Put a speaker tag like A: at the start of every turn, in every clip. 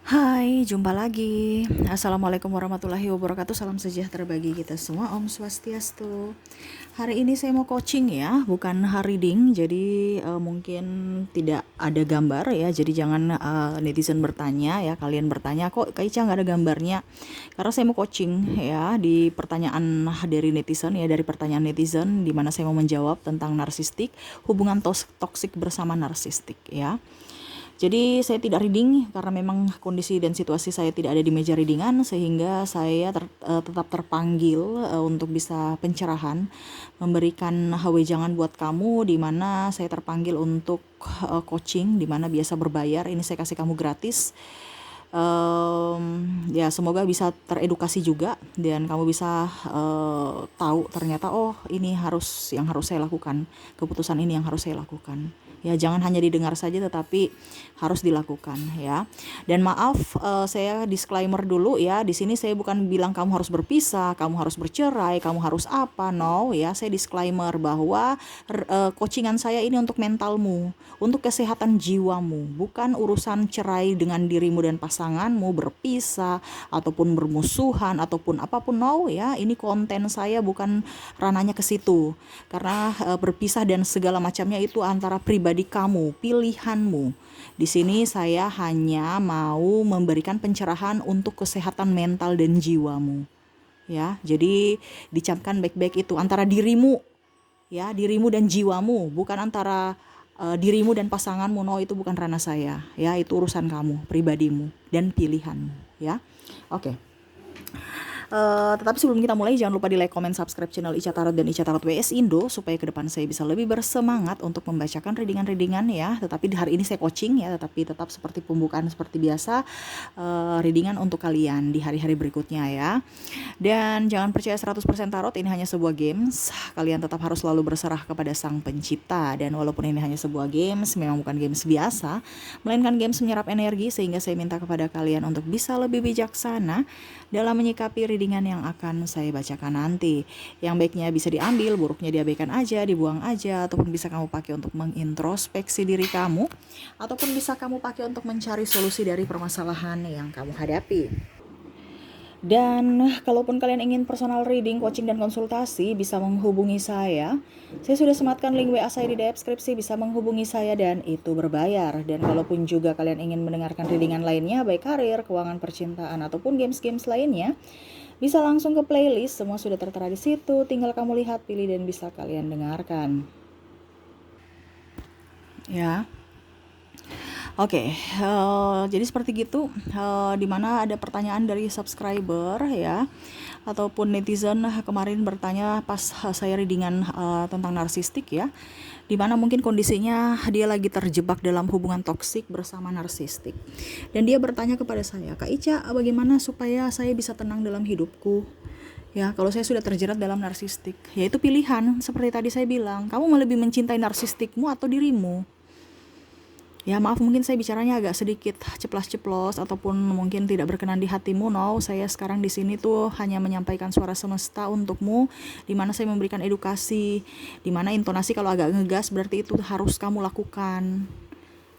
A: Hai, jumpa lagi. Assalamualaikum warahmatullahi wabarakatuh. Salam sejahtera bagi kita semua. Om Swastiastu. Hari ini saya mau coaching ya, bukan reading. Jadi mungkin tidak ada gambar ya. Jadi jangan netizen bertanya ya. Kalian bertanya kok Kak Ica nggak ada gambarnya. Karena saya mau coaching ya di pertanyaan dari netizen ya, dari pertanyaan netizen di mana saya mau menjawab tentang narsistik, hubungan toksik bersama narsistik ya. Jadi saya tidak reading karena memang kondisi dan situasi saya tidak ada di meja readingan, sehingga saya tetap terpanggil untuk bisa pencerahan, memberikan wejangan buat kamu, di mana saya terpanggil untuk coaching, di mana biasa berbayar, ini saya kasih kamu gratis. Ya semoga bisa teredukasi juga dan kamu bisa tahu ternyata ini yang harus saya lakukan, keputusan ini yang harus saya lakukan ya. Jangan hanya didengar saja tetapi harus dilakukan ya. Dan maaf, saya disclaimer dulu ya, di sini saya bukan bilang kamu harus berpisah, kamu harus bercerai, kamu harus apa, no ya. Saya disclaimer bahwa coachingan saya ini untuk mentalmu, untuk kesehatan jiwamu, bukan urusan cerai dengan dirimu dan pasanganmu, berpisah ataupun bermusuhan ataupun apapun, no ya. Ini konten saya bukan ranahnya ke situ, karena berpisah dan segala macamnya itu antara pribadi kamu, pilihanmu. Di sini saya hanya mau memberikan pencerahan untuk kesehatan mental dan jiwamu ya. Jadi dicamkan baik-baik itu antara dirimu ya, dirimu dan jiwamu, bukan antara dirimu dan pasanganmu. No, itu bukan ranah saya ya, itu urusan kamu, pribadimu dan pilihanmu ya. Oke. Tetapi sebelum kita mulai, jangan lupa di like, comment, subscribe channel Ica Tarot dan Ica Tarot WS Indo, supaya ke depan saya bisa lebih bersemangat untuk membacakan readingan-readingan ya. Tetapi hari ini saya coaching ya, tetapi tetap seperti pembukaan seperti biasa, readingan untuk kalian di hari-hari berikutnya ya. Dan jangan percaya 100% tarot, ini hanya sebuah games. Kalian tetap harus selalu berserah kepada Sang Pencipta. Dan walaupun ini hanya sebuah games, memang bukan games biasa, melainkan games menyerap energi, sehingga saya minta kepada kalian untuk bisa lebih bijaksana dalam menyikapi readingan yang akan saya bacakan nanti. Yang baiknya bisa diambil, buruknya diabaikan aja, dibuang aja, ataupun bisa kamu pakai untuk mengintrospeksi diri kamu, ataupun bisa kamu pakai untuk mencari solusi dari permasalahan yang kamu hadapi. Dan kalaupun kalian ingin personal reading, coaching, dan konsultasi, bisa menghubungi saya. Saya sudah sematkan link WA saya di deskripsi, bisa menghubungi saya dan itu berbayar. Dan kalaupun juga kalian ingin mendengarkan readingan lainnya, baik karir, keuangan, percintaan, ataupun games-games lainnya, bisa langsung ke playlist, semua sudah tertera di situ. Tinggal kamu lihat, pilih, dan bisa kalian dengarkan. Ya. Oke, jadi seperti gitu, dimana ada pertanyaan dari subscriber ya, ataupun netizen kemarin bertanya pas saya readingan tentang narsistik ya, dimana mungkin kondisinya dia lagi terjebak dalam hubungan toksik bersama narsistik. Dan dia bertanya kepada saya, Kak Ica, bagaimana supaya saya bisa tenang dalam hidupku? Ya, kalau saya sudah terjerat dalam narsistik, yaitu pilihan, seperti tadi saya bilang, kamu mau lebih mencintai narsistikmu atau dirimu? Ya maaf, mungkin saya bicaranya agak sedikit ceplas-ceplos ataupun mungkin tidak berkenan di hatimu. No, saya sekarang di sini tuh hanya menyampaikan suara semesta untukmu, di mana saya memberikan edukasi, di mana intonasi kalau agak ngegas berarti itu harus kamu lakukan.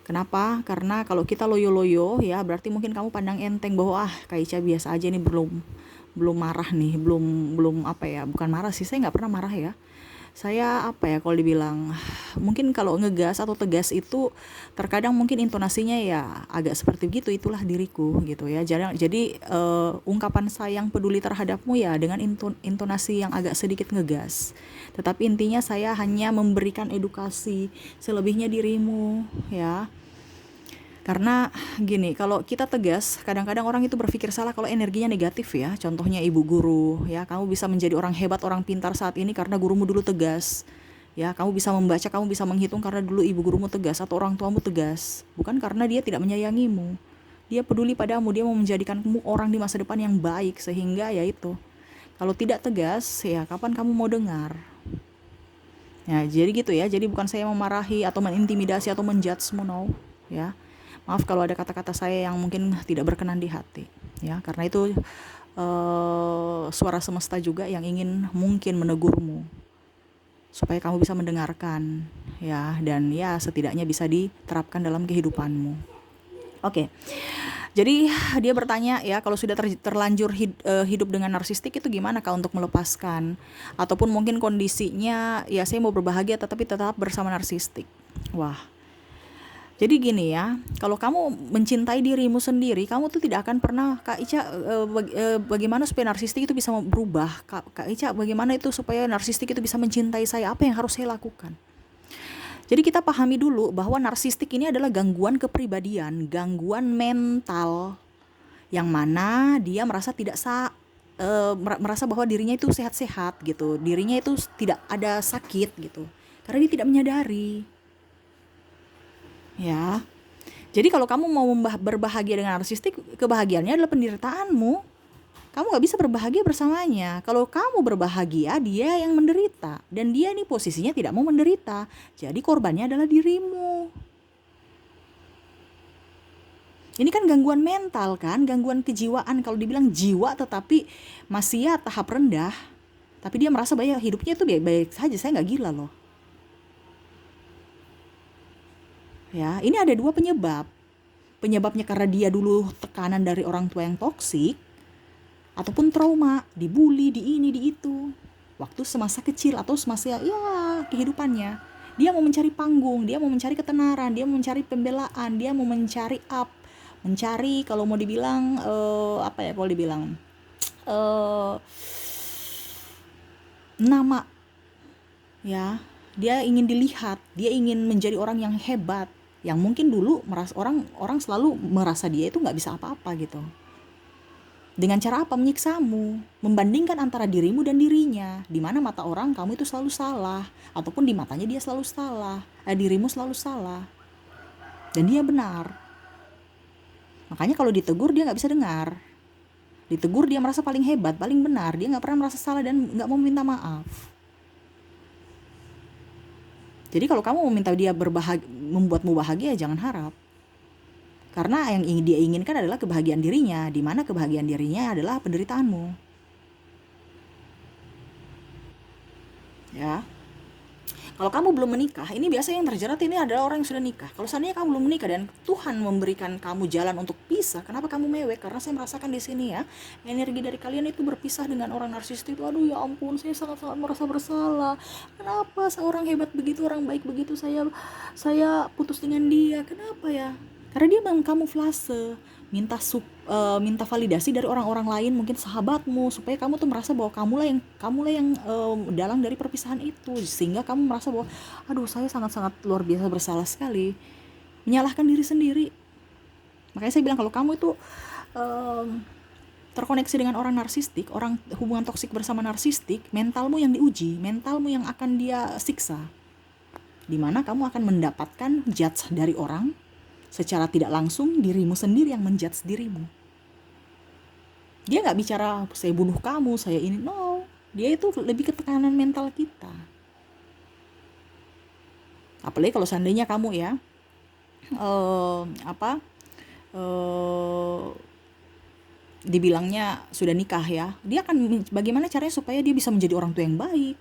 A: Kenapa? Karena kalau kita loyo-loyo ya, berarti mungkin kamu pandang enteng bahwa Kak Ica biasa aja nih, belum marah nih, belum apa ya, bukan marah sih, saya nggak pernah marah ya. Saya apa ya, kalau dibilang mungkin kalau ngegas atau tegas itu terkadang mungkin intonasinya ya agak seperti begitu, itulah diriku gitu ya. Jadi ungkapan sayang peduli terhadapmu ya dengan intonasi yang agak sedikit ngegas. Tetapi intinya saya hanya memberikan edukasi, selebihnya dirimu ya. Karena gini, kalau kita tegas, kadang-kadang orang itu berpikir salah kalau energinya negatif ya. Contohnya ibu guru ya, kamu bisa menjadi orang hebat, orang pintar saat ini karena gurumu dulu tegas. Ya, kamu bisa membaca, kamu bisa menghitung karena dulu ibu gurumu tegas atau orang tuamu tegas. Bukan karena dia tidak menyayangimu. Dia peduli padamu, dia mau menjadikanmu orang di masa depan yang baik, sehingga ya itu. Kalau tidak tegas, ya kapan kamu mau dengar? Ya, jadi gitu ya. Jadi bukan saya memarahi atau mengintimidasi atau menjudge-mu, no. Ya. Maaf kalau ada kata-kata saya yang mungkin tidak berkenan di hati. Ya, karena itu suara semesta juga yang ingin mungkin menegurmu supaya kamu bisa mendengarkan ya, dan ya setidaknya bisa diterapkan dalam kehidupanmu. Oke. Jadi dia bertanya ya, kalau sudah terlanjur hidup dengan narsistik itu gimana Kak untuk melepaskan? Ataupun mungkin kondisinya ya saya mau berbahagia tetapi tetap bersama narsistik. Wah, jadi gini ya, kalau kamu mencintai dirimu sendiri, kamu tuh tidak akan pernah, Kak Ica, bagaimana supaya narsistik itu bisa berubah? Kak Ica, bagaimana itu supaya narsistik itu bisa mencintai saya? Apa yang harus saya lakukan? Jadi kita pahami dulu bahwa narsistik ini adalah gangguan kepribadian, gangguan mental, yang mana dia merasa tidak merasa bahwa dirinya itu sehat-sehat gitu, dirinya itu tidak ada sakit gitu, karena dia tidak menyadari, ya. Jadi kalau kamu mau berbahagia dengan narsistik, kebahagiaannya adalah penderitaanmu. Kamu nggak bisa berbahagia bersamanya. Kalau kamu berbahagia, dia yang menderita, dan dia ini posisinya tidak mau menderita. Jadi korbannya adalah dirimu. Ini kan gangguan mental kan, gangguan kejiwaan. Kalau dibilang jiwa tetapi masih ya tahap rendah, tapi dia merasa bahwa hidupnya itu baik-baik saja, saya nggak gila loh. Ya, ini ada dua penyebab. Penyebabnya karena dia dulu tekanan dari orang tua yang toksik, ataupun trauma, dibully, di ini, di itu. Waktu semasa kecil atau semasa ya kehidupannya. Dia mau mencari panggung, dia mau mencari ketenaran, dia mau mencari pembelaan, dia mau mencari mencari kalau mau dibilang apa ya, kalau dibilang nama, ya. Dia ingin dilihat, dia ingin menjadi orang yang hebat, yang mungkin dulu merasa orang selalu merasa dia itu nggak bisa apa-apa gitu. Dengan cara apa? Menyiksamu, membandingkan antara dirimu dan dirinya, di mana mata orang kamu itu selalu salah, ataupun di matanya dia selalu salah, dirimu selalu salah, dan dia benar. Makanya kalau ditegur dia nggak bisa dengar, ditegur dia merasa paling hebat, paling benar, dia nggak pernah merasa salah dan nggak mau minta maaf. Jadi kalau kamu mau minta dia membuatmu bahagia, jangan harap. Karena yang dia inginkan adalah kebahagiaan dirinya, di mana kebahagiaan dirinya adalah penderitaanmu. Ya. Kalau kamu belum menikah, ini biasanya yang terjerat ini adalah orang yang sudah nikah. Kalau seandainya kamu belum menikah dan Tuhan memberikan kamu jalan untuk pisah, kenapa kamu mewek? Karena saya merasakan di sini ya, energi dari kalian itu berpisah dengan orang narsistik itu. Aduh ya ampun, saya sangat-sangat merasa bersalah. Kenapa seorang hebat begitu, orang baik begitu, saya putus dengan dia? Kenapa ya? Karena dia mengkamuflase, minta validasi dari orang-orang lain, mungkin sahabatmu, supaya kamu tuh merasa bahwa kamulah yang dalang dari perpisahan itu, sehingga kamu merasa bahwa aduh saya sangat-sangat luar biasa bersalah sekali, menyalahkan diri sendiri. Makanya saya bilang kalau kamu itu terkoneksi dengan orang narsistik, orang hubungan toksik bersama narsistik, mentalmu yang diuji, mentalmu yang akan dia siksa, dimana kamu akan mendapatkan judge dari orang. Secara tidak langsung dirimu sendiri yang menjudge dirimu. Dia gak bicara saya bunuh kamu, saya ini, no. Dia itu lebih ke tekanan mental kita. Apalagi kalau seandainya kamu ya dibilangnya sudah nikah ya, dia akan bagaimana caranya supaya dia bisa menjadi orang tua yang baik,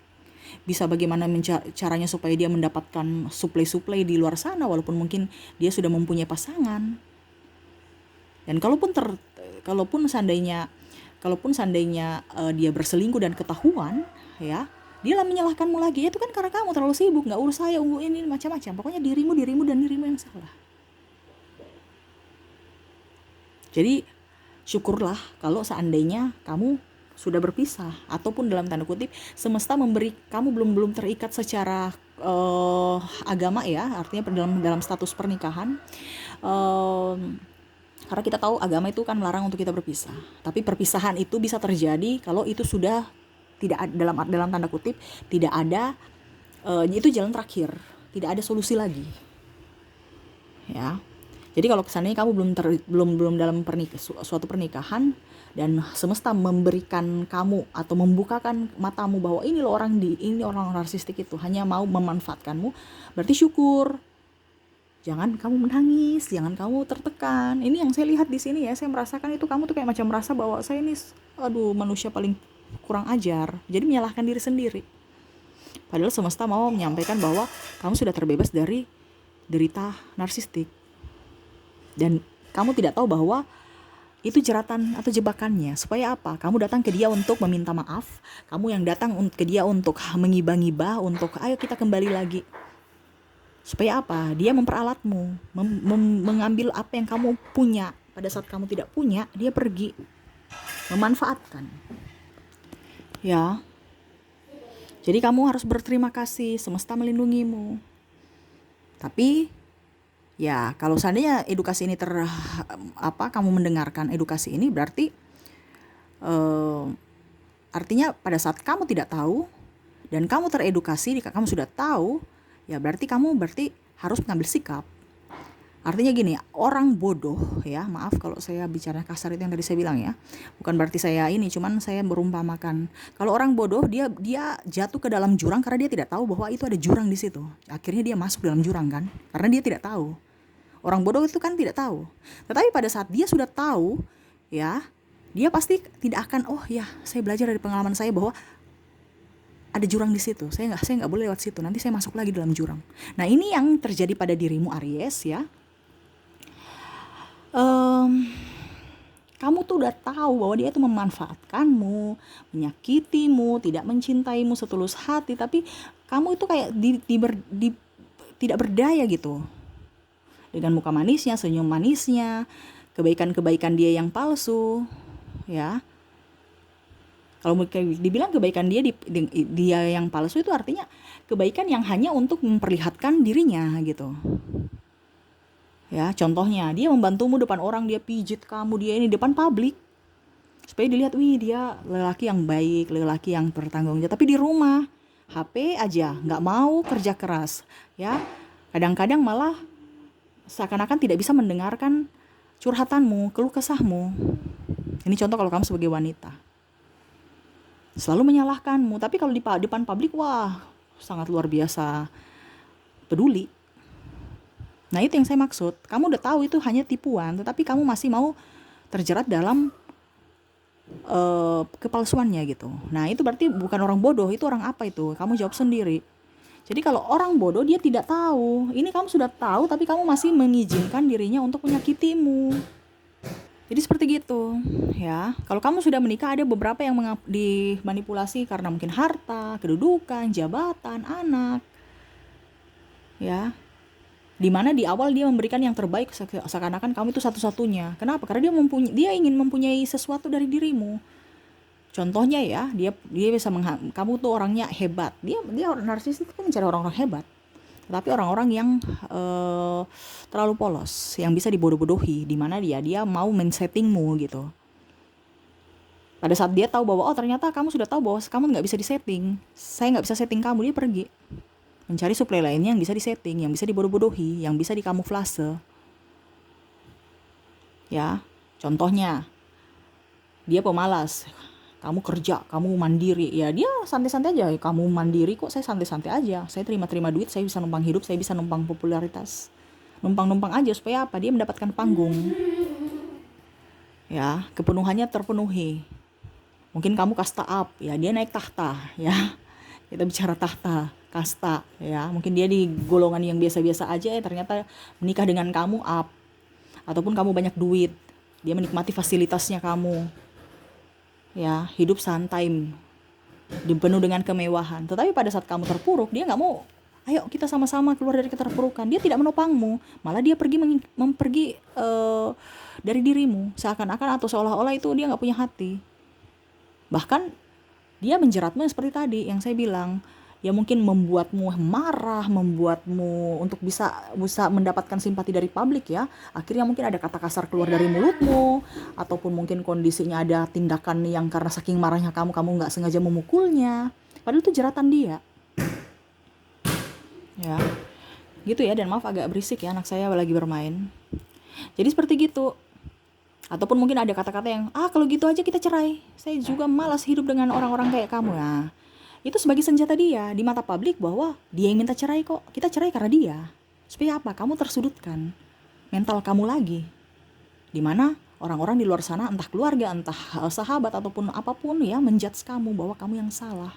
A: bisa bagaimana caranya supaya dia mendapatkan suplai di luar sana, walaupun mungkin dia sudah mempunyai pasangan. Dan kalaupun seandainya dia berselingkuh dan ketahuan, ya dia lah menyalahkanmu lagi. Itu kan karena kamu terlalu sibuk, nggak urus saya, ini macam-macam. Pokoknya dirimu yang salah. Jadi syukurlah kalau seandainya kamu sudah berpisah, ataupun dalam tanda kutip semesta memberi kamu belum terikat secara agama ya, artinya dalam status pernikahan, karena kita tahu agama itu kan melarang untuk kita berpisah. Tapi perpisahan itu bisa terjadi kalau itu sudah tidak dalam tanda kutip tidak ada, itu jalan terakhir, tidak ada solusi lagi, ya. Jadi kalau kesannya kamu belum dalam suatu pernikahan, dan semesta memberikan kamu atau membukakan matamu bahwa ini orang narsistik itu hanya mau memanfaatkanmu, berarti syukur. Jangan kamu menangis, jangan kamu tertekan. Ini yang saya lihat di sini ya, saya merasakan itu kamu tuh kayak macam merasa bahwa saya ini manusia paling kurang ajar. Jadi menyalahkan diri sendiri. Padahal semesta mau menyampaikan bahwa kamu sudah terbebas dari derita narsistik. Dan kamu tidak tahu bahwa itu jeratan atau jebakannya. Supaya apa? Kamu datang ke dia untuk meminta maaf, kamu yang datang ke dia untuk mengibah-ngibah, untuk ayo kita kembali lagi. Supaya apa? Dia memperalatmu, mengambil apa yang kamu punya. Pada saat kamu tidak punya, dia pergi memanfaatkan. Ya. Jadi kamu harus berterima kasih, semesta melindungimu. Tapi ya kalau seandainya edukasi ini kamu mendengarkan edukasi ini, berarti artinya pada saat kamu tidak tahu dan kamu teredukasi, kamu sudah tahu, ya berarti kamu harus mengambil sikap. Artinya gini, orang bodoh ya, maaf kalau saya bicara kasar itu yang tadi saya bilang ya. Bukan berarti saya ini, cuman saya berumpamakan. Kalau orang bodoh dia jatuh ke dalam jurang karena dia tidak tahu bahwa itu ada jurang di situ. Akhirnya dia masuk dalam jurang kan, karena dia tidak tahu. Orang bodoh itu kan tidak tahu. Tetapi pada saat dia sudah tahu, ya, dia pasti tidak akan, oh ya, saya belajar dari pengalaman saya bahwa ada jurang di situ. Saya nggak boleh lewat situ. Nanti saya masuk lagi dalam jurang. Nah, ini yang terjadi pada dirimu Aries ya. Kamu tuh udah tahu bahwa dia itu memanfaatkanmu, menyakitimu, tidak mencintaimu setulus hati, tapi kamu itu kayak tidak berdaya gitu. Dengan muka manisnya, senyum manisnya, kebaikan-kebaikan dia yang palsu, ya. Kalau dibilang kebaikan dia yang palsu itu artinya kebaikan yang hanya untuk memperlihatkan dirinya gitu. Ya, contohnya dia membantumu depan orang, dia pijit kamu, dia ini depan publik. Supaya dilihat, wih dia lelaki yang baik, lelaki yang bertanggung jawab. Tapi di rumah, HP aja, nggak mau kerja keras. Ya, kadang-kadang malah seakan-akan tidak bisa mendengarkan curhatanmu, keluh kesahmu. Ini contoh kalau kamu sebagai wanita. Selalu menyalahkanmu, tapi kalau di depan publik, wah sangat luar biasa peduli. Nah itu yang saya maksud, kamu udah tahu itu hanya tipuan, tetapi kamu masih mau terjerat dalam kepalsuannya gitu. Nah itu berarti bukan orang bodoh, itu orang apa itu? Kamu jawab sendiri. Jadi kalau orang bodoh dia tidak tahu, ini kamu sudah tahu tapi kamu masih mengizinkan dirinya untuk menyakitimu. Jadi seperti gitu ya. Kalau kamu sudah menikah, ada beberapa yang dimanipulasi karena mungkin harta, kedudukan, jabatan, anak. Ya. Dimana di awal dia memberikan yang terbaik, seakan-akan kamu itu satu-satunya. Kenapa? Karena dia ingin mempunyai sesuatu dari dirimu. Contohnya ya, dia bisa kamu tuh orangnya hebat. Dia narsis itu mencari orang-orang hebat. Tetapi orang-orang yang terlalu polos, yang bisa dibodoh-bodohi, di mana dia mau men-settingmu gitu. Pada saat dia tahu bahwa ternyata kamu sudah tahu bahwa kamu nggak bisa disetting, saya nggak bisa setting kamu, dia pergi mencari suplai lainnya yang bisa disetting, yang bisa dibodoh-bodohi, yang bisa dikamuflase. Ya, contohnya dia pemalas, kamu kerja, kamu mandiri, ya dia santai-santai aja, kamu mandiri kok, saya santai-santai aja, saya terima duit, saya bisa numpang hidup, saya bisa numpang popularitas, numpang aja supaya apa? Dia mendapatkan panggung. Ya, kepenuhannya terpenuhi. Mungkin kamu kasta up, ya dia naik tahta, ya. Kita bicara tahta, kasta, ya. Mungkin dia di golongan yang biasa-biasa aja, ya ternyata menikah dengan kamu up. Ataupun kamu banyak duit, dia menikmati fasilitasnya kamu. Ya, hidup santai, dipenuh dengan kemewahan. Tetapi pada saat kamu terpuruk, dia nggak mau, ayo kita sama-sama keluar dari keterpurukan. Dia tidak menopangmu, malah dia pergi dari dirimu, seakan-akan atau seolah-olah itu dia nggak punya hati. Bahkan dia menjeratmu seperti tadi yang saya bilang, ya mungkin membuatmu marah, membuatmu untuk bisa mendapatkan simpati dari publik ya. Akhirnya mungkin ada kata kasar keluar dari mulutmu, ataupun mungkin kondisinya ada tindakan yang karena saking marahnya kamu nggak sengaja memukulnya. Padahal itu jeratan dia. Ya, gitu ya. Dan maaf agak berisik ya, anak saya lagi bermain. Jadi seperti gitu. Ataupun mungkin ada kata-kata yang, kalau gitu aja kita cerai. Saya juga malas hidup dengan orang-orang kayak kamu. Nah, itu sebagai senjata dia di mata publik bahwa dia yang minta cerai kok. Kita cerai karena dia. Supaya apa? Kamu tersudutkan mental kamu lagi. Dimana orang-orang di luar sana, entah keluarga, entah sahabat, ataupun apapun ya, menjudge kamu bahwa kamu yang salah.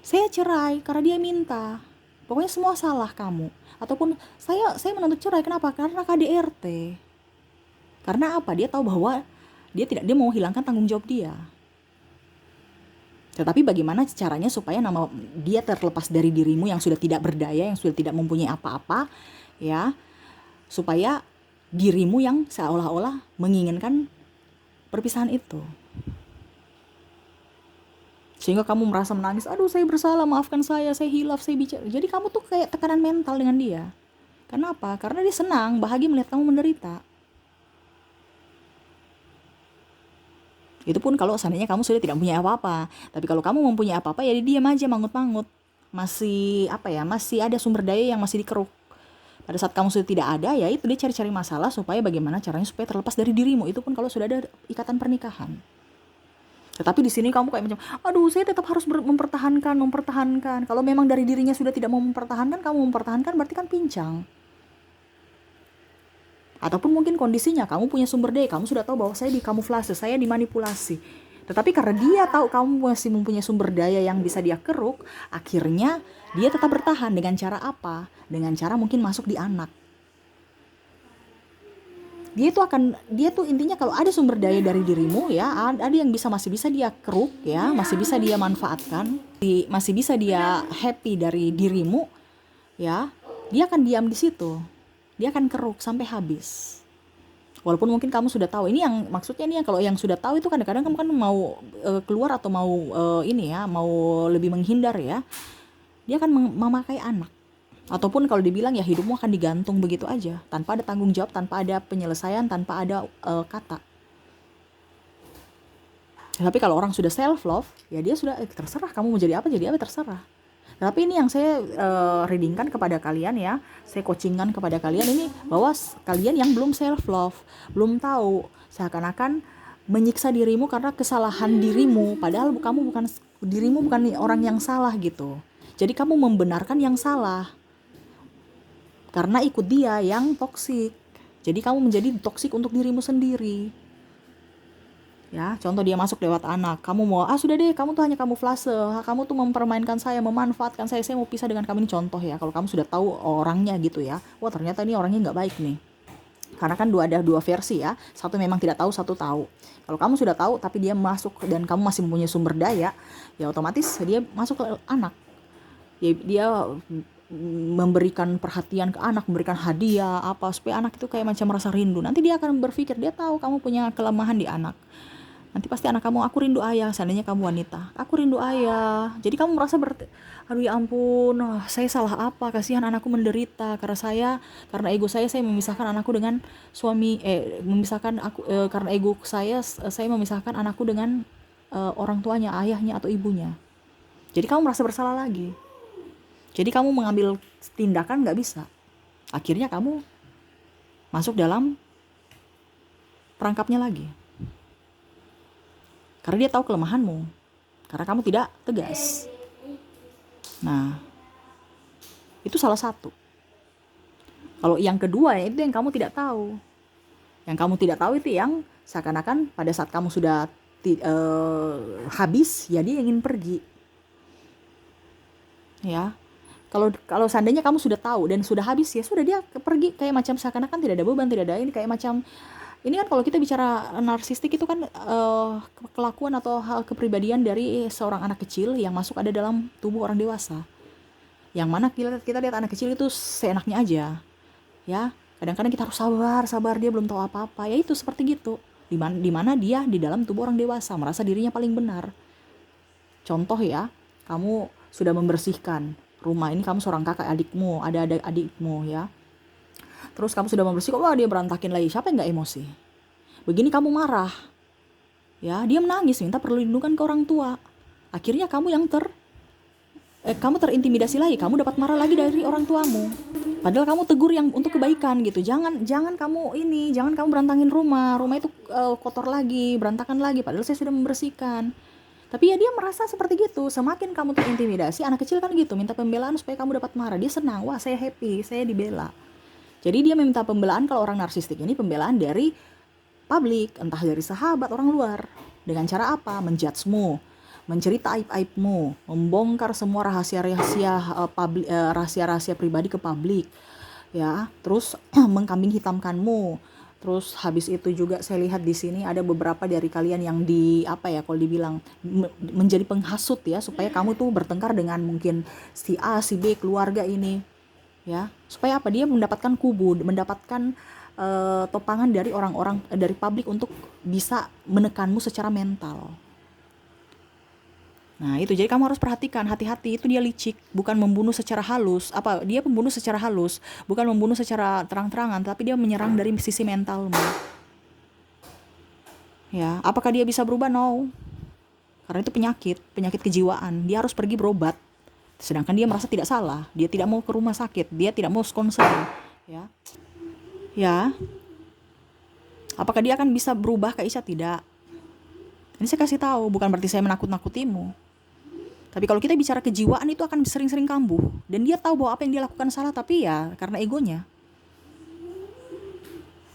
A: Saya cerai karena dia minta. Pokoknya semua salah kamu. Ataupun saya menuntut cerai, kenapa? Karena KDRT. Karena apa? Dia tahu bahwa dia mau hilangkan tanggung jawab dia. Tetapi bagaimana caranya supaya nama dia terlepas dari dirimu yang sudah tidak berdaya, yang sudah tidak mempunyai apa-apa, ya, supaya dirimu yang seolah-olah menginginkan perpisahan itu. Sehingga kamu merasa menangis, aduh saya bersalah, maafkan saya hilaf, saya bicara. Jadi kamu tuh kayak tekanan mental dengan dia. Kenapa? Karena dia senang, bahagia melihat kamu menderita. Itu pun kalau seandainya kamu sudah tidak punya apa-apa. Tapi kalau kamu mempunyai apa-apa, ya diam aja, mangut-mangut. Masih masih ada sumber daya yang masih dikeruk. Pada saat kamu sudah tidak ada, ya itu dia cari-cari masalah supaya bagaimana caranya supaya terlepas dari dirimu. Itu pun kalau sudah ada ikatan pernikahan. Tetapi di sini kamu kayak macam, aduh saya tetap harus mempertahankan. Kalau memang dari dirinya sudah tidak mau mempertahankan, kamu mempertahankan berarti kan pincang. Ataupun mungkin kondisinya kamu punya sumber daya, kamu sudah tahu bahwa saya dikamuflase, saya dimanipulasi. Tetapi karena dia tahu kamu masih mempunyai sumber daya yang bisa dia keruk, akhirnya dia tetap bertahan. Dengan cara apa? Dengan cara mungkin masuk di anak. Dia tuh intinya kalau ada sumber daya dari dirimu, ya, ada yang masih bisa dia keruk, ya, masih bisa dia manfaatkan, masih bisa dia happy dari dirimu, ya, dia akan diam di situ. Dia akan keruk sampai habis. Walaupun mungkin kamu sudah tahu, ini yang maksudnya nih, kalau yang sudah tahu itu kadang-kadang kamu kan mau keluar atau mau mau lebih menghindar, ya. Dia akan memakai anak. Ataupun kalau dibilang ya hidupmu akan digantung begitu aja, tanpa ada tanggung jawab, tanpa ada penyelesaian, tanpa ada kata. Tapi kalau orang sudah self love, ya dia sudah terserah kamu mau jadi apa terserah. Tapi ini yang saya readingkan kepada kalian, ya, saya coachingkan kepada kalian ini, bahwa kalian yang belum self love, belum tahu, seakan-akan menyiksa dirimu karena kesalahan dirimu, padahal dirimu bukan orang yang salah gitu. Jadi kamu membenarkan yang salah karena ikut dia yang toksik. Jadi kamu menjadi toksik untuk dirimu sendiri. Ya, contoh dia masuk lewat anak, kamu mau, sudah deh, kamu tuh hanya kamuflase, kamu tuh mempermainkan saya, memanfaatkan saya mau pisah dengan kamu. Ini contoh, ya, kalau kamu sudah tahu orangnya gitu, ya, wah ternyata ini orangnya nggak baik nih. Karena kan ada dua versi, ya, satu memang tidak tahu, satu tahu. Kalau kamu sudah tahu tapi dia masuk dan kamu masih mempunyai sumber daya, ya otomatis dia masuk ke anak, ya, dia memberikan perhatian ke anak, memberikan hadiah apa supaya anak itu kayak macam merasa rindu. Nanti dia akan berpikir, dia tahu kamu punya kelemahan di anak. Nanti pasti anak kamu, aku rindu ayah. Seandainya kamu wanita, aku rindu ayah. Jadi kamu merasa aduh ya ampun, saya salah apa, kasihan anakku menderita karena ego saya memisahkan anakku dengan suami, karena ego saya memisahkan anakku dengan orang tuanya, ayahnya atau ibunya. Jadi kamu merasa bersalah lagi. Jadi kamu mengambil tindakan nggak bisa. Akhirnya kamu masuk dalam perangkapnya lagi. Karena dia tahu kelemahanmu. Karena kamu tidak tegas. Nah, itu salah satu. Kalau yang kedua, itu yang kamu tidak tahu. Yang kamu tidak tahu itu yang seakan-akan pada saat kamu sudah habis, ya dia ingin pergi. Ya. Kalau seandainya kamu sudah tahu dan sudah habis, ya sudah, dia pergi kayak macam seakan-akan tidak ada beban, tidak ada ini, kayak macam ini kan kalau kita bicara narsistik itu kan kelakuan atau hal kepribadian dari seorang anak kecil yang masuk ada dalam tubuh orang dewasa. Yang mana kita lihat anak kecil itu seenaknya aja. Ya, kadang-kadang kita harus sabar, dia belum tahu apa-apa. Ya itu seperti gitu. Di mana dia di dalam tubuh orang dewasa merasa dirinya paling benar. Contoh, ya, kamu sudah membersihkan rumah ini, kamu seorang kakak, adikmu, ada adikmu, ya. Terus kamu sudah membersihkan, wah dia berantakin lagi. Siapa yang gak emosi? Begini kamu marah, ya, dia menangis minta perlindungan ke orang tua. Akhirnya kamu kamu terintimidasi lagi, kamu dapat marah lagi dari orang tuamu. Padahal kamu tegur yang untuk kebaikan gitu. Jangan kamu berantangin rumah itu kotor lagi, berantakan lagi, padahal saya sudah membersihkan. Tapi ya dia merasa seperti gitu. Semakin kamu terintimidasi, anak kecil kan gitu, minta pembelaan supaya kamu dapat marah. Dia senang, wah saya happy, saya dibela. Jadi dia meminta pembelaan. Kalau orang narsistik ini pembelaan dari publik, entah dari sahabat, orang luar. Dengan cara apa? Menjudgemu, mencerita aib-aibmu, membongkar semua rahasia-rahasia pribadi ke publik, ya. Terus mengkambing hitamkanmu, Terus habis itu juga saya lihat di sini ada beberapa dari kalian yang di apa ya, kalau dibilang menjadi penghasut ya, supaya kamu tuh bertengkar dengan mungkin si A, si B, keluarga ini ya. Supaya apa? Dia mendapatkan kubu, mendapatkan topangan dari orang-orang, dari publik untuk bisa menekanmu secara mental. Nah itu, jadi kamu harus perhatikan, hati-hati, itu dia licik, bukan membunuh secara halus. Apa, dia pembunuh secara halus, bukan membunuh secara terang-terangan, tapi dia menyerang dari sisi mentalmu. Ya, apakah dia bisa berubah? No. Karena itu penyakit kejiwaan. Dia harus pergi berobat. Sedangkan dia merasa tidak salah, dia tidak mau ke rumah sakit, dia tidak mau konseling. Ya. Ya. Apakah dia akan bisa berubah, Kak Isya? Tidak. Ini saya kasih tahu, bukan berarti saya menakut-nakutimu. Tapi kalau kita bicara kejiwaan, itu akan sering-sering kambuh. Dan dia tahu bahwa apa yang dia lakukan salah, tapi ya karena egonya.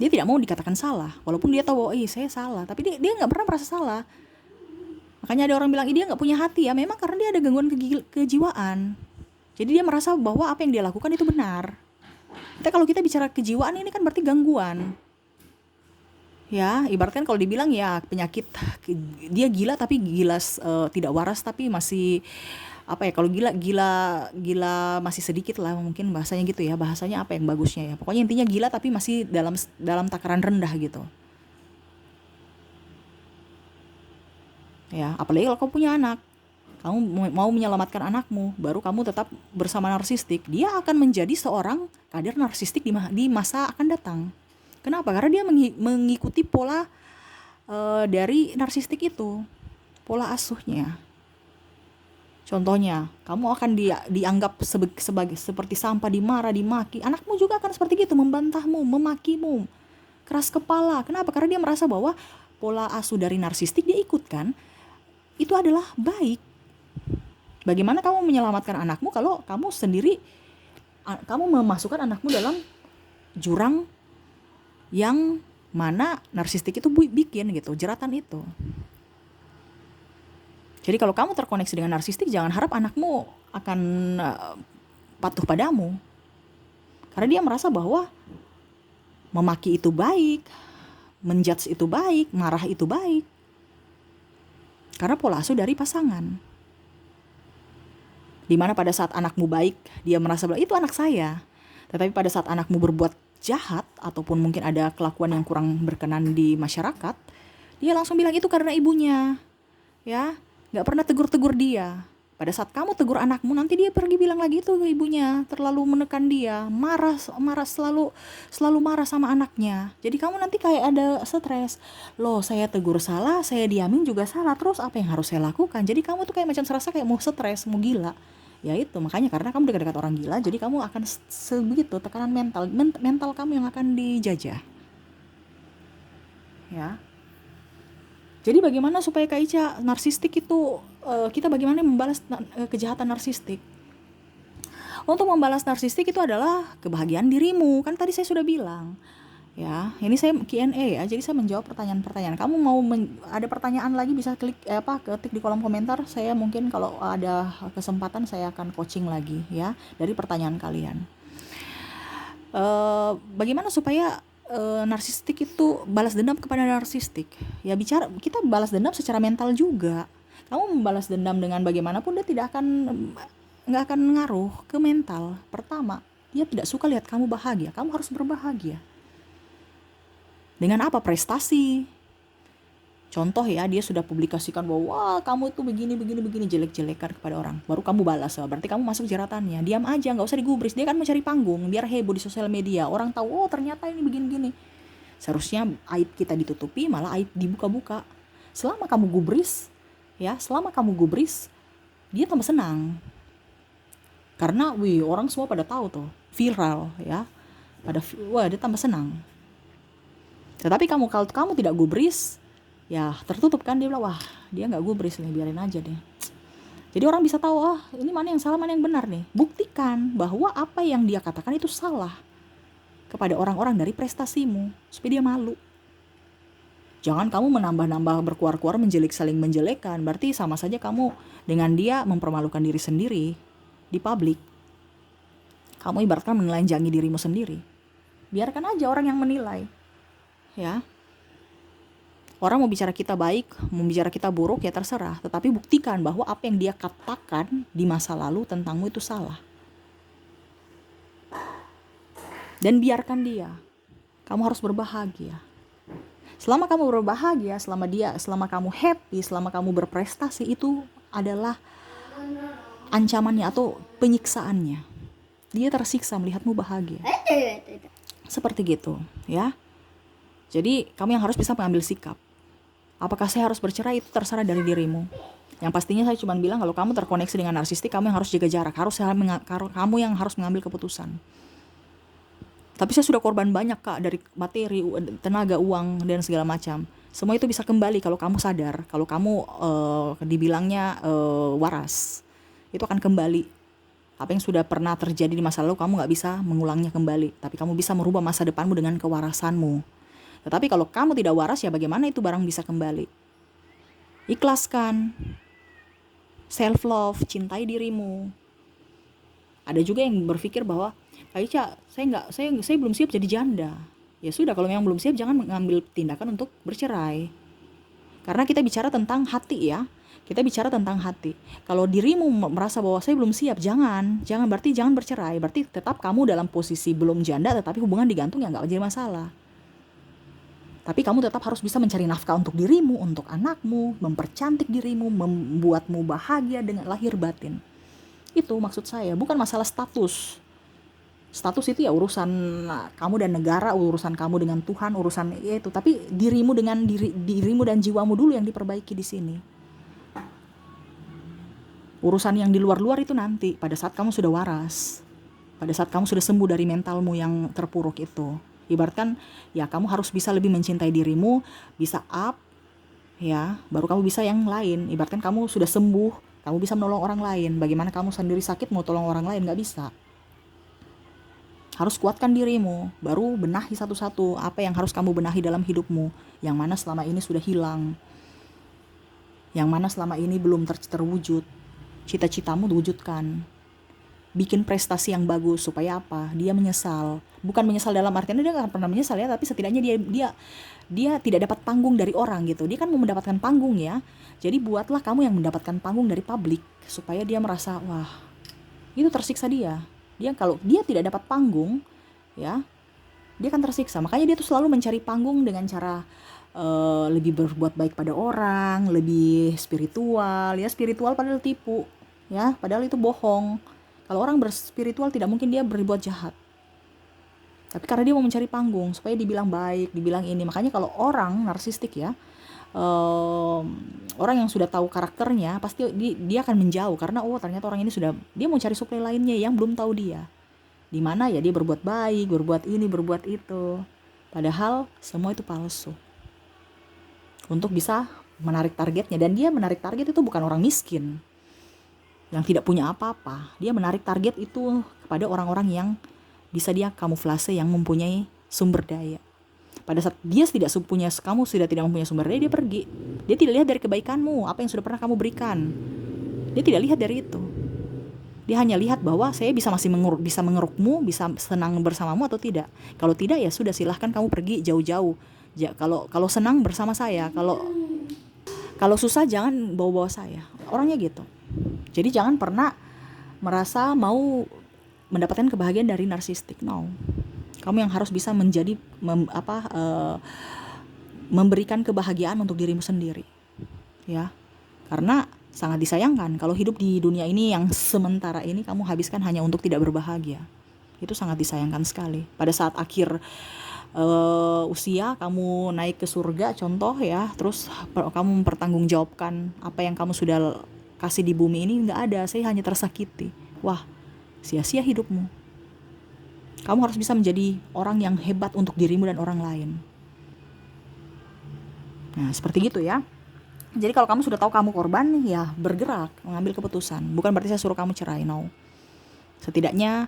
A: Dia tidak mau dikatakan salah. Walaupun dia tahu bahwa saya salah. Tapi dia nggak pernah merasa salah. Makanya ada orang bilang, dia nggak punya hati ya. Memang karena dia ada gangguan kejiwaan. Jadi dia merasa bahwa apa yang dia lakukan itu benar. Tapi kalau kita bicara kejiwaan, ini kan berarti gangguan. Ya, ibaratkan kalau dibilang ya penyakit, dia gila tapi gila tidak waras, tapi masih apa ya, kalau gila masih sedikit lah, mungkin bahasanya gitu ya. Bahasanya apa yang bagusnya ya, pokoknya intinya gila tapi masih dalam takaran rendah gitu ya. Apalagi kalau kamu punya anak, kamu mau menyelamatkan anakmu, baru kamu tetap bersama narsistik, dia akan menjadi seorang kader narsistik di masa akan datang. Kenapa? Karena dia mengikuti pola dari narsistik itu, pola asuhnya. Contohnya, kamu akan dianggap sebagai seperti sampah, dimarah, dimaki. Anakmu juga akan seperti itu, membantahmu, memakimu, keras kepala. Kenapa? Karena dia merasa bahwa pola asuh dari narsistik dia ikutkan, itu adalah baik. Bagaimana kamu menyelamatkan anakmu kalau kamu sendiri, kamu memasukkan anakmu dalam jurang yang mana narsistik itu bikin gitu, jeratan itu. Jadi kalau kamu terkoneksi dengan narsistik, jangan harap anakmu akan patuh padamu. Karena dia merasa bahwa memaki itu baik, menjudge itu baik, marah itu baik. Karena pola asuh dari pasangan. Dimana pada saat anakmu baik, dia merasa bahwa itu anak saya. Tetapi pada saat anakmu berbuat jahat, ataupun mungkin ada kelakuan yang kurang berkenan di masyarakat, dia langsung bilang itu karena ibunya. Ya, gak pernah tegur-tegur dia. Pada saat kamu tegur anakmu, nanti dia pergi bilang lagi itu ke ibunya, terlalu menekan dia, marah selalu marah sama anaknya. Jadi kamu nanti kayak ada stres. Loh, saya tegur salah, saya diamin juga salah, terus apa yang harus saya lakukan? Jadi kamu tuh kayak macam serasa kayak mau stres, mau gila. Ya itu, makanya karena kamu dekat-dekat orang gila, jadi kamu akan sebegitu tekanan mental kamu yang akan dijajah. Ya. Jadi bagaimana supaya Kak Ica, narsistik itu kita bagaimana membalas kejahatan narsistik? Untuk membalas narsistik itu adalah kebahagiaan dirimu. Kan tadi saya sudah bilang. Ya, ini saya Q&A ya. Jadi saya menjawab pertanyaan-pertanyaan. Kamu mau ada pertanyaan lagi bisa ketik di kolom komentar. Saya mungkin kalau ada kesempatan saya akan coaching lagi ya dari pertanyaan kalian. Bagaimana supaya narsistik itu balas dendam kepada narsistik? Ya kita balas dendam secara mental juga. Kamu membalas dendam dengan bagaimanapun, dia nggak akan ngaruh ke mental. Pertama, dia tidak suka lihat kamu bahagia. Kamu harus berbahagia. Dengan apa? Prestasi. Contoh ya, dia sudah publikasikan bahwa wah kamu itu begini jelek-jelekan kepada orang. Baru kamu balas, berarti kamu masuk jeratannya. Diam aja, gak usah digubris. Dia kan mencari panggung, biar heboh di sosial media. Orang tahu, oh ternyata ini begini-gini. Seharusnya aib kita ditutupi, malah aib dibuka-buka. Selama kamu gubris, dia tambah senang. Karena orang semua pada tahu tuh, viral ya. Dia tambah senang. Tetapi kalau kamu tidak gubris, ya tertutup kan, dia bilang wah dia nggak gubris nih, biarin aja deh. Jadi orang bisa tahu ini mana yang salah, mana yang benar nih. Buktikan bahwa apa yang dia katakan itu salah kepada orang-orang dari prestasimu, supaya dia malu. Jangan kamu menambah-nambah berkuar-kuar saling menjelekkan. Berarti sama saja kamu dengan dia mempermalukan diri sendiri di publik. Kamu ibaratkan menelanjangi dirimu sendiri. Biarkan aja orang yang menilai. ya. Orang mau bicara kita baik, mau bicara kita buruk, ya terserah. Tetapi buktikan bahwa apa yang dia katakan di masa lalu tentangmu itu salah. Dan biarkan dia. Kamu harus berbahagia. Selama kamu berbahagia, selama kamu happy, selama kamu berprestasi, itu adalah ancamannya atau penyiksaannya. Dia tersiksa melihatmu bahagia. Seperti gitu, ya. Jadi kamu yang harus bisa mengambil sikap. Apakah saya harus bercerai, itu terserah dari dirimu. Yang pastinya saya cuma bilang kalau kamu terkoneksi dengan narsistik, kamu yang harus jaga jarak. Kamu yang harus mengambil keputusan. Tapi saya sudah korban banyak, Kak, dari materi, tenaga, uang, dan segala macam. Semua itu bisa kembali kalau kamu sadar, kalau kamu dibilangnya waras. Itu akan kembali. Apa yang sudah pernah terjadi di masa lalu, kamu gak bisa mengulangnya kembali. Tapi kamu bisa merubah masa depanmu dengan kewarasanmu. Tetapi kalau kamu tidak waras, ya bagaimana itu barang bisa kembali? Ikhlaskan. Self love, cintai dirimu. Ada juga yang berpikir bahwa Aisyah, saya belum siap jadi janda. Ya sudah, kalau memang belum siap, jangan mengambil tindakan untuk bercerai. Karena kita bicara tentang hati, ya. Kita bicara tentang hati. Kalau dirimu merasa bahwa saya belum siap, berarti jangan bercerai. Berarti tetap kamu dalam posisi belum janda, tetapi hubungan digantung, ya nggak jadi masalah. Tapi kamu tetap harus bisa mencari nafkah untuk dirimu, untuk anakmu, mempercantik dirimu, membuatmu bahagia dengan lahir batin. Itu maksud saya, bukan masalah status. Status itu ya urusan kamu dan negara, urusan kamu dengan Tuhan, urusan itu. Tapi dirimu dengan dirimu dan jiwamu dulu yang diperbaiki di sini. Urusan yang di luar-luar itu nanti, pada saat kamu sudah waras, pada saat kamu sudah sembuh dari mentalmu yang terpuruk itu. Ibaratkan, ya kamu harus bisa lebih mencintai dirimu, bisa up, ya, baru kamu bisa yang lain. Ibaratkan kamu sudah sembuh, kamu bisa menolong orang lain. Bagaimana kamu sendiri sakit mau tolong orang lain, gak bisa. Harus kuatkan dirimu, baru benahi satu-satu apa yang harus kamu benahi dalam hidupmu, yang mana selama ini sudah hilang, yang mana selama ini belum terwujud. Cita-citamu wujudkan. Bikin prestasi yang bagus, supaya apa? Dia menyesal. Bukan menyesal dalam artian dia gak pernah menyesal, ya, tapi setidaknya dia tidak dapat panggung dari orang gitu. Dia kan mau mendapatkan panggung, ya. Jadi buatlah kamu yang mendapatkan panggung dari publik, supaya dia merasa, wah, itu tersiksa dia. Kalau dia tidak dapat panggung, ya, dia akan tersiksa. Makanya dia tuh selalu mencari panggung dengan cara lebih berbuat baik pada orang, lebih spiritual, ya, spiritual padahal tipu, ya, padahal itu bohong. Kalau orang berspiritual tidak mungkin dia berbuat jahat. Tapi karena dia mau mencari panggung supaya dibilang baik, dibilang ini. Makanya kalau orang narsistik, ya, orang yang sudah tahu karakternya, pasti dia akan menjauh. Karena ternyata orang ini dia mau cari suplai lainnya yang belum tahu dia. Dimana ya dia berbuat baik, berbuat ini, berbuat itu. Padahal semua itu palsu. Untuk bisa menarik targetnya. Dan dia menarik target itu bukan orang miskin yang tidak punya apa-apa. Dia menarik target itu kepada orang-orang yang bisa dia kamuflase, yang mempunyai sumber daya. Pada saat dia kamu sudah tidak mempunyai sumber daya, dia pergi. Dia tidak lihat dari kebaikanmu, apa yang sudah pernah kamu berikan. Dia tidak lihat dari itu. Dia hanya lihat bahwa saya bisa mengerukmu, bisa senang bersamamu atau tidak. Kalau tidak, ya sudah, silahkan kamu pergi jauh-jauh. Kalau senang bersama saya, kalau susah jangan bawa-bawa saya. Orangnya gitu. Jadi jangan pernah merasa mau mendapatkan kebahagiaan dari narsistik. No. Kamu yang harus bisa memberikan kebahagiaan untuk dirimu sendiri. Ya. Karena sangat disayangkan kalau hidup di dunia ini yang sementara ini kamu habiskan hanya untuk tidak berbahagia. Itu sangat disayangkan sekali. Pada saat akhir usia kamu naik ke surga, contoh, ya, terus kamu mempertanggungjawabkan apa yang kamu sudah kasih di bumi ini, nggak ada, saya hanya tersakiti. Wah, sia-sia hidupmu. Kamu harus bisa menjadi orang yang hebat untuk dirimu dan orang lain. Nah, seperti gitu, ya. Jadi kalau kamu sudah tahu kamu korban, ya bergerak, mengambil keputusan. Bukan berarti saya suruh kamu cerai, no. Setidaknya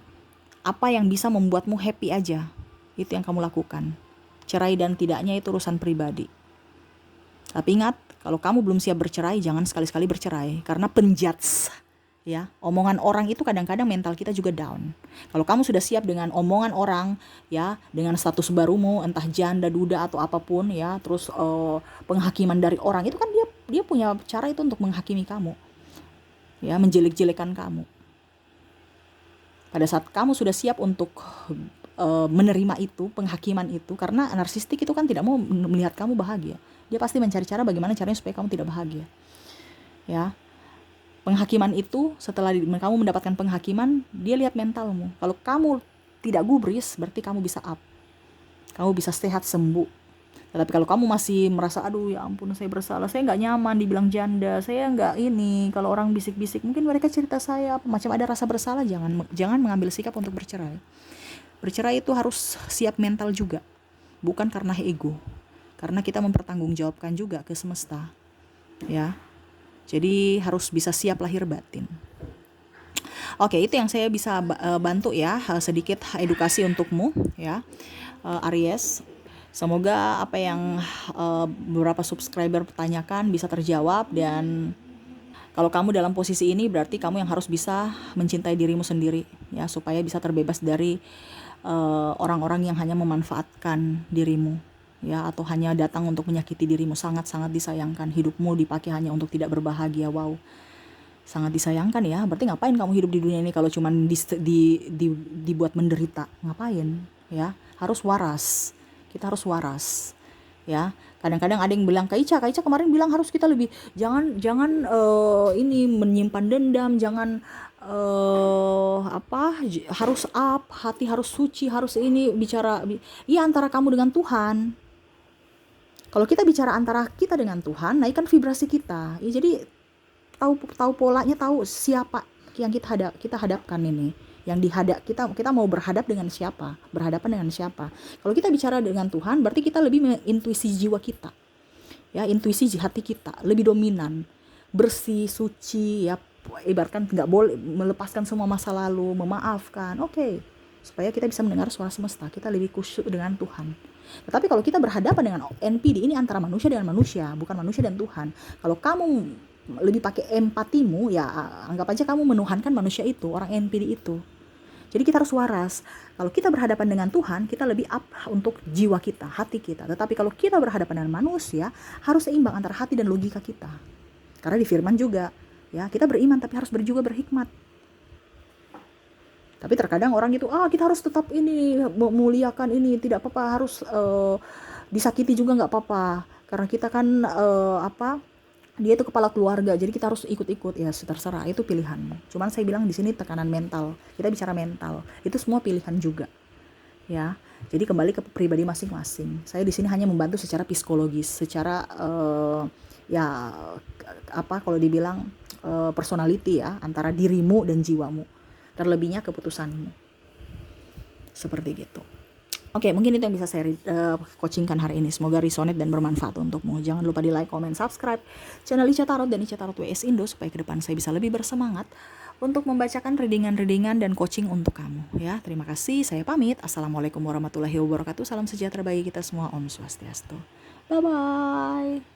A: apa yang bisa membuatmu happy aja, itu yang kamu lakukan. Cerai dan tidaknya itu urusan pribadi. Tapi ingat, kalau kamu belum siap bercerai, jangan sekali-sekali bercerai. Karena penjudge Ya, omongan orang itu kadang-kadang mental kita juga down. Kalau kamu sudah siap dengan omongan orang, ya, dengan status barumu, entah janda, duda atau apapun, ya, terus penghakiman dari orang itu kan dia punya cara itu untuk menghakimi kamu, ya, menjelek-jelekan kamu. Pada saat kamu sudah siap untuk menerima itu, penghakiman itu, karena narsistik itu kan tidak mau melihat kamu bahagia. Dia pasti mencari cara bagaimana caranya supaya kamu tidak bahagia. Ya, penghakiman itu setelah kamu mendapatkan penghakiman, dia lihat mentalmu. Kalau kamu tidak gubris, berarti kamu bisa up. Kamu bisa sehat, sembuh. Tetapi kalau kamu masih merasa, aduh ya ampun saya bersalah, saya nggak nyaman dibilang janda, saya nggak ini, kalau orang bisik-bisik, mungkin mereka cerita saya, macam ada rasa bersalah, jangan mengambil sikap untuk bercerai. Bercerai itu harus siap mental juga, bukan karena ego. Karena kita mempertanggungjawabkan juga ke semesta. Ya. Jadi harus bisa siap lahir batin. Oke, itu yang saya bisa bantu ya, sedikit edukasi untukmu ya, Aries. Semoga apa yang beberapa subscriber pertanyakan bisa terjawab, dan kalau kamu dalam posisi ini berarti kamu yang harus bisa mencintai dirimu sendiri ya, supaya bisa terbebas dari orang-orang yang hanya memanfaatkan dirimu ya, atau hanya datang untuk menyakiti dirimu. Sangat-sangat disayangkan hidupmu dipakai hanya untuk tidak berbahagia. Wow, sangat disayangkan ya. Berarti ngapain kamu hidup di dunia ini kalau cuma dibuat menderita? Ngapain ya? Harus waras. Kita harus waras ya. Kadang-kadang ada yang bilang, Kak Ica kemarin bilang harus kita lebih jangan ini menyimpan dendam, jangan harus up, hati harus suci, harus ini bicara iya antara kamu dengan Tuhan. Kalau kita bicara antara kita dengan Tuhan, naikkan vibrasi kita. Ya, jadi tahu polanya, tahu siapa yang kita hadapkan ini. Yang kita mau berhadapan dengan siapa. Kalau kita bicara dengan Tuhan, berarti kita lebih intuisi jiwa kita. Ya, intuisi hati kita lebih dominan, bersih, suci, ya, ibaratkan nggak boleh melepaskan semua masa lalu, memaafkan. Oke. Supaya kita bisa mendengar suara semesta, kita lebih khusyuk dengan Tuhan. Tetapi kalau kita berhadapan dengan NPD, ini antara manusia dengan manusia, bukan manusia dan Tuhan. Kalau kamu lebih pakai empatimu, ya anggap aja kamu menuhankan manusia itu, orang NPD itu. Jadi kita harus waras. Kalau kita berhadapan dengan Tuhan, kita lebih up untuk jiwa kita, hati kita. Tetapi kalau kita berhadapan dengan manusia, harus seimbang antara hati dan logika kita. Karena di firman juga, ya, kita beriman tapi harus juga berhikmat. Tapi terkadang orang itu, kita harus tetap ini, memuliakan ini, tidak apa-apa, harus disakiti juga nggak apa-apa. Karena kita kan dia itu kepala keluarga, jadi kita harus ikut-ikut. Ya terserah, itu pilihan. Cuman saya bilang di sini tekanan mental, kita bicara mental, itu semua pilihan juga. Ya, jadi kembali ke pribadi masing-masing. Saya di sini hanya membantu secara psikologis, secara kalau dibilang personality ya, antara dirimu dan jiwamu. Terlebihnya keputusanmu. Seperti gitu. Oke, mungkin itu yang bisa saya coachingkan hari ini. Semoga resonate dan bermanfaat untukmu. Jangan lupa di like, comment, subscribe channel Ica Tarot dan Ica Tarot WS Indo, supaya ke depan saya bisa lebih bersemangat untuk membacakan readingan dan coaching untuk kamu. Ya, terima kasih. Saya pamit. Assalamualaikum warahmatullahi wabarakatuh. Salam sejahtera bagi kita semua. Om Swastiastu. Bye-bye.